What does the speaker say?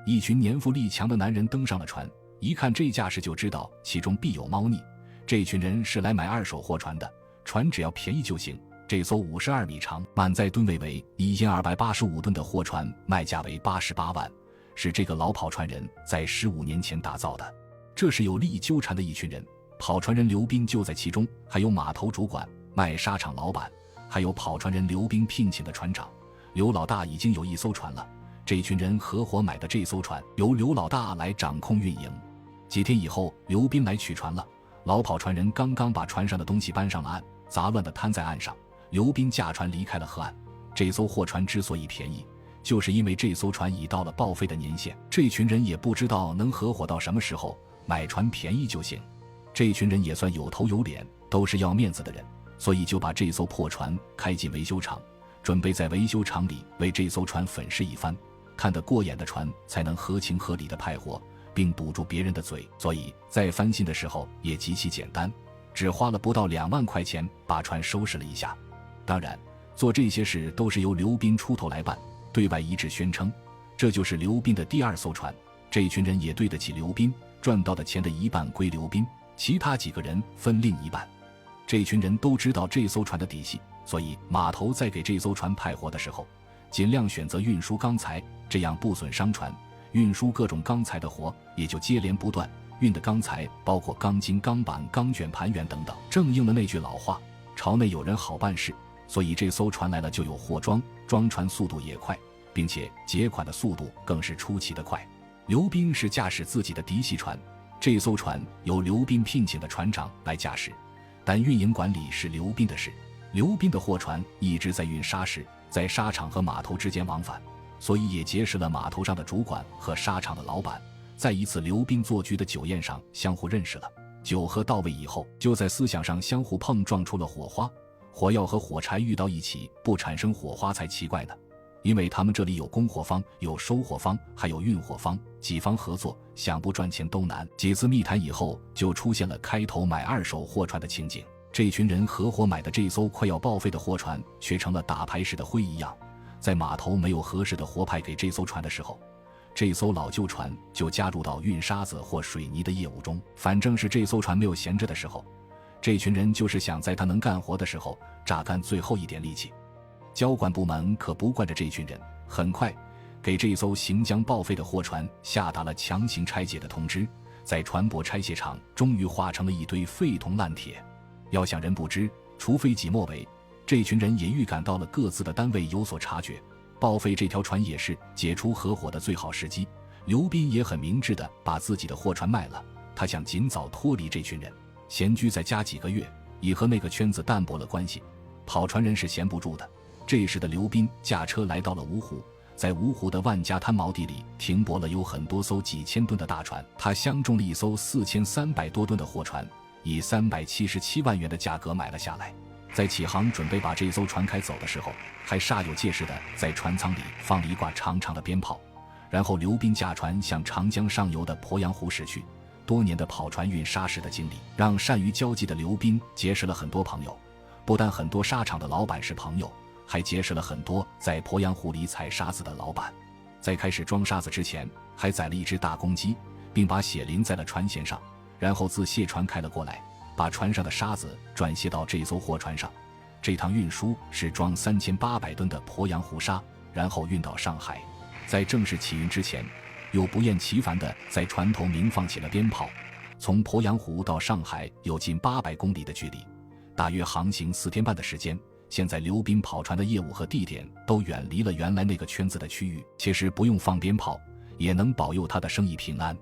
一群年富力强的男人登上了船，一看这架势就知道其中必有猫腻。这群人是来买二手货船的，船只要便宜就行。这艘52米长、满载吨位为1285吨的货船卖价为88万，是这个老跑船人在15年前打造的。这是有利益纠缠的一群人，跑船人刘斌就在其中，还有码头主管、卖沙场老板，还有跑船人刘斌聘请的船长。刘老大已经有一艘船了，这群人合伙买的这艘船由刘老大来掌控运营。几天以后，刘斌来取船了，老跑船人刚刚把船上的东西搬上了岸，杂乱地摊在岸上。刘斌驾船离开了河岸。这艘货船之所以便宜，就是因为这艘船已到了报废的年限。这群人也不知道能合伙到什么时候，买船便宜就行。这群人也算有头有脸，都是要面子的人，所以就把这艘破船开进维修厂，准备在维修厂里为这艘船粉饰一番，看得过眼的船才能合情合理的派活，并堵住别人的嘴。所以在翻新的时候也极其简单，只花了不到2万块钱把船收拾了一下。当然，做这些事都是由刘斌出头来办，对外一致宣称这就是刘斌的第2艘船。这群人也对得起刘斌，赚到的钱的一半归刘斌，其他几个人分另一半。这群人都知道这艘船的底细，所以码头在给这艘船派活的时候，尽量选择运输钢材，这样不损伤船。运输各种钢材的活也就接连不断，运的钢材包括钢筋、钢板、钢卷、盘圆等等。正应了那句老话，朝内有人好办事。所以这艘船来了就有货装，装船速度也快，并且结款的速度更是出奇的快。刘斌是驾驶自己的嫡系船，这艘船由刘斌聘请的船长来驾驶，但运营管理是刘斌的事。刘斌的货船一直在运沙石，在沙场和码头之间往返，所以也结识了码头上的主管和沙场的老板。在一次刘斌做局的酒宴上相互认识了，酒喝到位以后，就在思想上相互碰撞出了火花。火药和火柴遇到一起不产生火花才奇怪呢，因为他们这里有供货方，有收货方，还有运货方，几方合作，想不赚钱都难。几次密谈以后，就出现了开头买二手货船的情景。这群人合伙买的这艘快要报废的货船，却成了打牌式的灰一样。在码头没有合适的活派给这艘船的时候，这艘老旧船就加入到运沙子或水泥的业务中。反正是这艘船没有闲着的时候，这群人就是想在他能干活的时候榨干最后一点力气。交管部门可不惯着这群人，很快给这艘行将报废的货船下达了强行拆解的通知，在船舶拆卸厂终于化成了一堆废铜烂铁。要想人不知，除非己莫为，这群人也预感到了各自的单位有所察觉，报废这条船也是解除合伙的最好时机。刘斌也很明智地把自己的货船卖了，他想尽早脱离这群人，闲居在家几个月，已和那个圈子淡薄了关系。跑船人是闲不住的。这时的刘斌驾车来到了芜湖，在芜湖的万家滩锚地里停泊了有很多艘几千吨的大船，他相中了一艘4300多吨的货船，以377万元的价格买了下来。在启航准备把这艘船开走的时候，还煞有介事的在船舱里放了一挂长长的鞭炮。然后刘斌驾船向长江上游的鄱阳湖驶去。多年的跑船运沙石的经历，让善于交际的刘斌结识了很多朋友，不但很多沙场的老板是朋友，还结识了很多在鄱阳湖里采沙子的老板。在开始装沙子之前，还载了一只大公鸡，并把血淋在了船舷上，然后自卸船开了过来，把船上的沙子转卸到这艘货船上。这趟运输是装3800吨的鄱阳湖沙，然后运到上海。在正式起运之前，又不厌其烦地在船头鸣放起了鞭炮。从鄱阳湖到上海有近800公里的距离，大约航行4天半的时间。现在刘斌跑船的业务和地点都远离了原来那个圈子的区域，其实不用放鞭炮也能保佑他的生意平安。